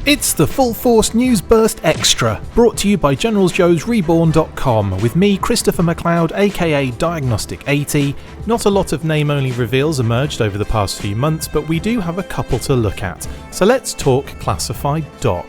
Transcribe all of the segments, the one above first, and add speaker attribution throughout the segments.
Speaker 1: It's the Full Force News Burst Extra, brought to you by GeneralsJoesReborn.com, with me, Christopher McLeod AKA Diagnostic 80. Not a lot of name-only reveals emerged over the past few months, but we do have a couple to look at. So let's talk Classified Doc.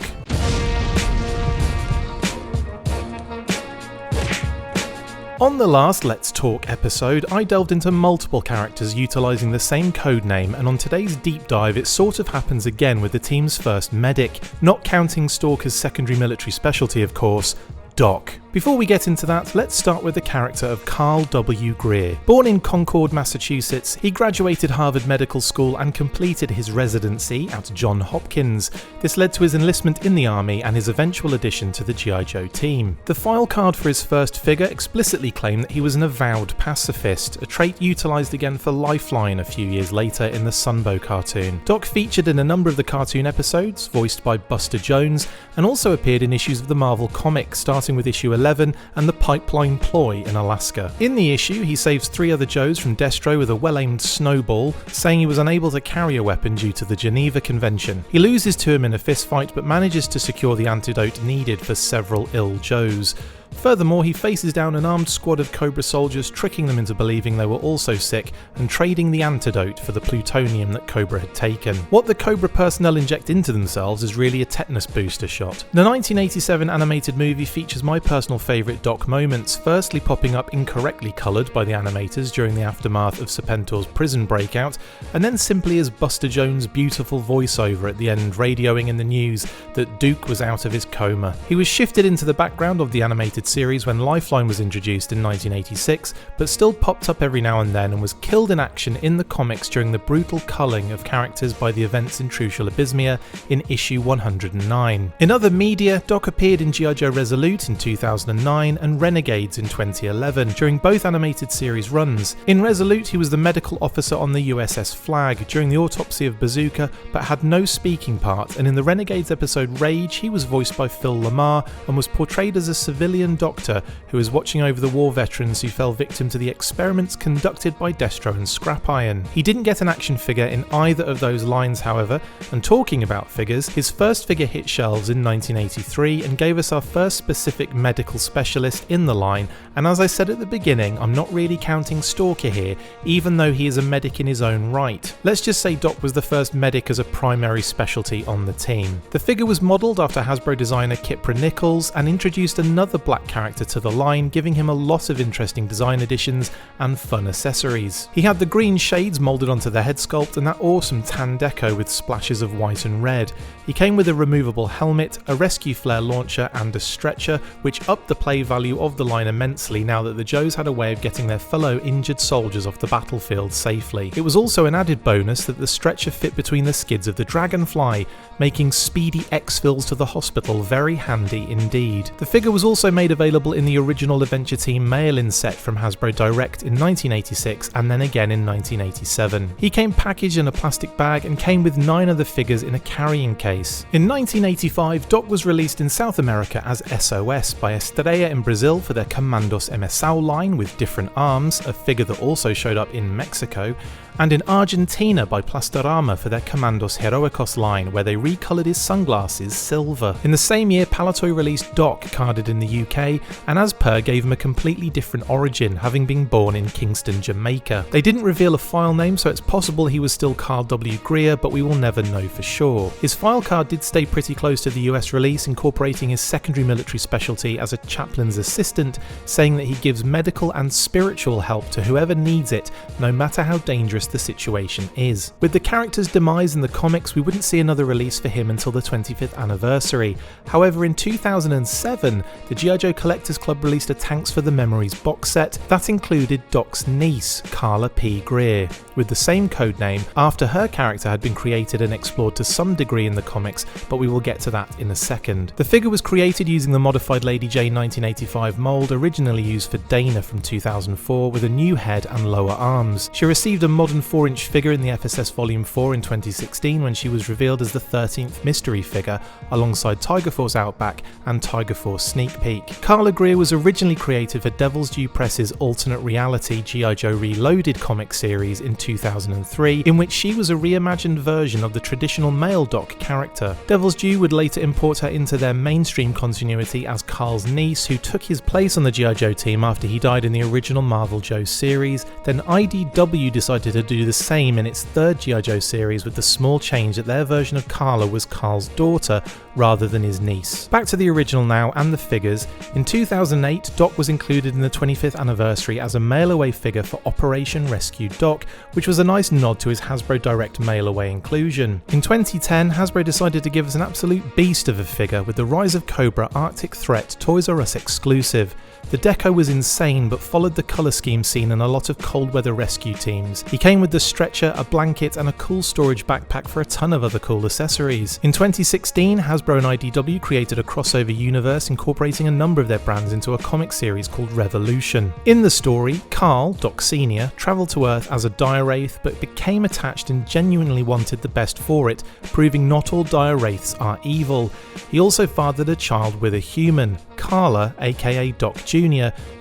Speaker 1: On the last Let's Talk episode, I delved into multiple characters utilising the same codename, and on today's deep dive it sort of happens again with the team's first medic, not counting Stalker's secondary military specialty of course, Doc. Before we get into that, let's start with the character of Carl W. Greer. Born in Concord, Massachusetts, he graduated Harvard Medical School and completed his residency at Johns Hopkins. This led to his enlistment in the Army and his eventual addition to the G.I. Joe team. The file card for his first figure explicitly claimed that he was an avowed pacifist, a trait utilised again for Lifeline a few years later in the Sunbow cartoon. Doc featured in a number of the cartoon episodes, voiced by Buster Jones, and also appeared in issues of the Marvel Comics, starting with issue 11 and the Pipeline Ploy in Alaska. In the issue, he saves 3 other Joes from Destro with a well-aimed snowball, saying he was unable to carry a weapon due to the Geneva Convention. He loses to him in a fistfight, but manages to secure the antidote needed for several ill Joes. Furthermore, he faces down an armed squad of Cobra soldiers, tricking them into believing they were also sick and trading the antidote for the plutonium that Cobra had taken. What the Cobra personnel inject into themselves is really a tetanus booster shot. The 1987 animated movie features my personal favourite Doc moments, firstly popping up incorrectly coloured by the animators during the aftermath of Serpentor's prison breakout, and then simply as Buster Jones' beautiful voiceover at the end radioing in the news that Duke was out of his coma. He was shifted into the background of the animated series when Lifeline was introduced in 1986, but still popped up every now and then and was killed in action in the comics during the brutal culling of characters by the events in Trucial Abysmia in issue 109. In other media, Doc appeared in G.I. Joe Resolute in 2009 and Renegades in 2011 during both animated series runs. In Resolute, he was the medical officer on the USS Flag during the autopsy of Bazooka, but had no speaking part, and in the Renegades episode Rage, he was voiced by Phil Lamar and was portrayed as a civilian doctor who was watching over the war veterans who fell victim to the experiments conducted by Destro and Scrap Iron. He didn't get an action figure in either of those lines, however, and talking about figures, his first figure hit shelves in 1983 and gave us our first specific medical specialist in the line, and as I said at the beginning, I'm not really counting Stalker here, even though he is a medic in his own right. Let's just say Doc was the first medic as a primary specialty on the team. The figure was modelled after Hasbro designer Kipra Nichols and introduced another black character to the line, giving him a lot of interesting design additions and fun accessories. He had the green shades moulded onto the head sculpt and that awesome tan deco with splashes of white and red. He came with a removable helmet, a rescue flare launcher and a stretcher, which upped the play value of the line immensely now that the Joes had a way of getting their fellow injured soldiers off the battlefield safely. It was also an added bonus that the stretcher fit between the skids of the Dragonfly, making speedy exfils to the hospital very handy indeed. The figure was also made available in the original Adventure Team mail-in set from Hasbro Direct in 1986 and then again in 1987. He came packaged in a plastic bag and came with 9 other figures in a carrying case. In 1985, Doc was released in South America as SOS by Estrella in Brazil for their Commandos MSAO line with different arms, a figure that also showed up in Mexico, and in Argentina by Plastorama for their Commandos Heroicos line, where they recoloured his sunglasses silver. In the same year, Palitoy released Doc carded in the UK, and as per gave him a completely different origin, having been born in Kingston, Jamaica. They didn't reveal a file name, so it's possible he was still Carl W. Greer, but we will never know for sure. His file card did stay pretty close to the US release, incorporating his secondary military specialty as a chaplain's assistant, saying that he gives medical and spiritual help to whoever needs it, no matter how dangerous the situation is. With the character's demise in the comics, we wouldn't see another release for him until the 25th anniversary. However, in 2007, the G.I. Joe Collectors Club released a Tanks for the Memories box set that included Doc's niece, Carla P. Greer, with the same codename after her character had been created and explored to some degree in the comics, but we will get to that in a second. The figure was created using the modified Lady J 1985 mould originally used for Dana from 2004 with a new head and lower arms. She received a modern 4-inch figure in the FSS Volume 4 in 2016 when she was revealed as the 13th mystery figure alongside Tiger Force Outback and Tiger Force Sneak Peek. Carla Greer was originally created for Devil's Due Press's alternate reality G.I. Joe Reloaded comic series in 2003, in which she was a reimagined version of the traditional male Doc character. Devil's Due would later import her into their mainstream continuity as Carl's niece, who took his place on the G.I. Joe team after he died in the original Marvel Joe series. Then IDW decided to do the same in its third G.I. Joe series, with the small change that their version of Carla was Carl's daughter rather than his niece. Back to the original now and the figures. In 2008, Doc was included in the 25th anniversary as a mail-away figure for Operation Rescue Doc, which was a nice nod to his Hasbro Direct mail-away inclusion. In 2010, Hasbro decided to give us an absolute beast of a figure with the Rise of Cobra Arctic Threat Toys R Us exclusive. The deco was insane, but followed the colour scheme seen in a lot of cold weather rescue teams. He came with the stretcher, a blanket and a cool storage backpack for a ton of other cool accessories. In 2016, Hasbro and IDW created a crossover universe incorporating a number of their brands into a comic series called Revolution. In the story, Carl, Doc Sr., travelled to Earth as a dire wraith but became attached and genuinely wanted the best for it, proving not all dire wraiths are evil. He also fathered a child with a human, Carla aka Doc Jr.,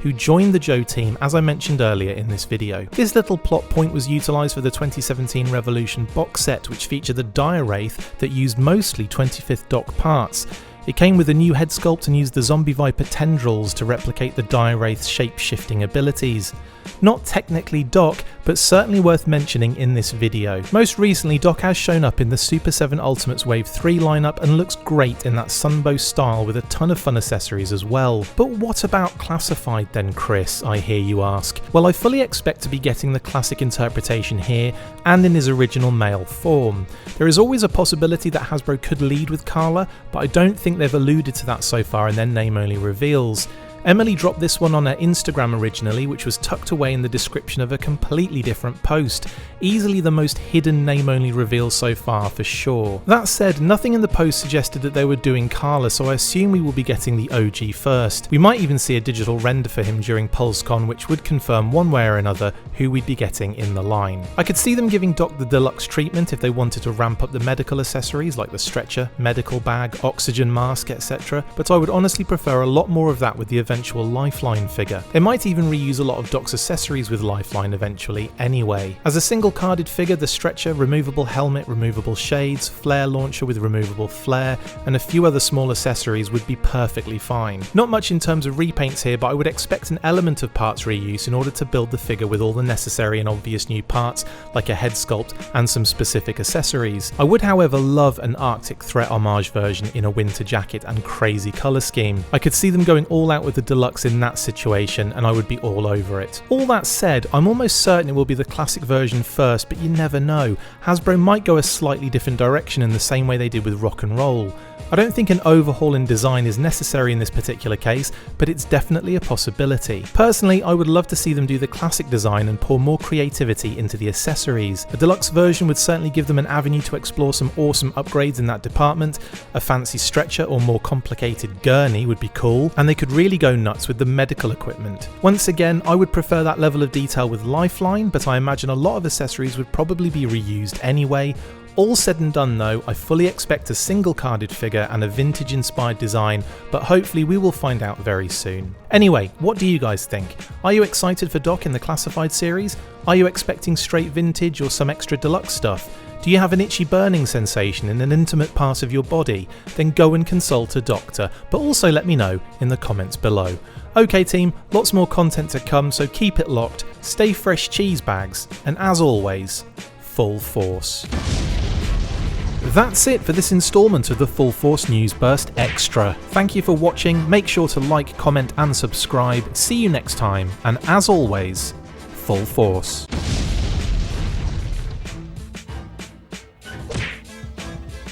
Speaker 1: who joined the Joe team as I mentioned earlier in this video. This little plot point was utilised for the 2017 Revolution box set, which featured the dire wraith that used mostly 25th Doc parts. It came with a new head sculpt and used the zombie viper tendrils to replicate the dire wraith's shape-shifting abilities. Not technically Doc, but certainly worth mentioning in this video. Most recently, Doc has shown up in the Super 7 Ultimates Wave 3 lineup and looks great in that Sunbow style with a ton of fun accessories as well. But what about Classified then, Chris, I hear you ask? Well, I fully expect to be getting the classic interpretation here and in his original male form. There is always a possibility that Hasbro could lead with Carla, but I don't think they've alluded to that so far in their name-only reveals. Emily dropped this one on her Instagram originally, which was tucked away in the description of a completely different post. Easily the most hidden name-only reveal so far for sure. That said, nothing in the post suggested that they were doing Carla, so I assume we will be getting the OG first. We might even see a digital render for him during PulseCon, which would confirm one way or another who we'd be getting in the line. I could see them giving Doc the deluxe treatment if they wanted to ramp up the medical accessories like the stretcher, medical bag, oxygen mask, etc, but I would honestly prefer a lot more of that with the eventual Lifeline figure. They might even reuse a lot of Doc's accessories with Lifeline eventually anyway. As a single carded figure, the stretcher, removable helmet, removable shades, flare launcher with removable flare, and a few other small accessories would be perfectly fine. Not much in terms of repaints here, but I would expect an element of parts reuse in order to build the figure with all the necessary and obvious new parts like a head sculpt and some specific accessories. I would however love an Arctic Threat homage version in a winter jacket and crazy colour scheme. I could see them going all out with the deluxe in that situation and I would be all over it. All that said, I'm almost certain it will be the classic version first, but you never know. Hasbro might go a slightly different direction in the same way they did with Rock and Roll. I don't think an overhaul in design is necessary in this particular case, but it's definitely a possibility. Personally, I would love to see them do the classic design and pour more creativity into the accessories. A deluxe version would certainly give them an avenue to explore some awesome upgrades in that department. A fancy stretcher or more complicated gurney would be cool, and they could really go nuts with the medical equipment. Once again, I would prefer that level of detail with Lifeline, but I imagine a lot of accessories would probably be reused anyway. All said and done though, I fully expect a single carded figure and a vintage inspired design, but hopefully we will find out very soon. Anyway, what do you guys think? Are you excited for Doc in the Classified series? Are you expecting straight vintage or some extra deluxe stuff? Do you have an itchy burning sensation in an intimate part of your body? Then go and consult a doctor, but also let me know in the comments below. Okay team, lots more content to come, so keep it locked, stay fresh cheese bags, and as always, full force. That's it for this instalment of the Full Force News Burst Extra. Thank you for watching, make sure to like, comment and subscribe. See you next time, and as always, full force.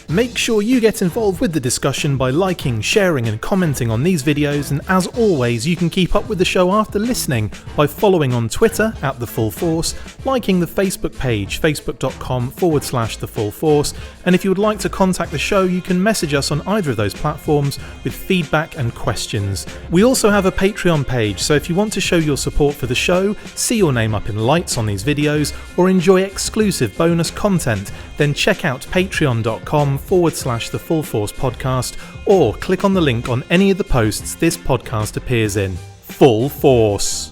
Speaker 1: Make sure you get involved with the discussion by liking, sharing and commenting on these videos, and as always you can keep up with the show after listening by following on Twitter @TheFullForce, liking the Facebook page facebook.com/TheFullForce, and if you would like to contact the show you can message us on either of those platforms with feedback and questions. We also have a Patreon page, so if you want to show your support for the show, see your name up in lights on these videos, or enjoy exclusive bonus content, then check out patreon.com/TheFullForce podcast, or click on the link on any of the posts this podcast appears in. Full Force!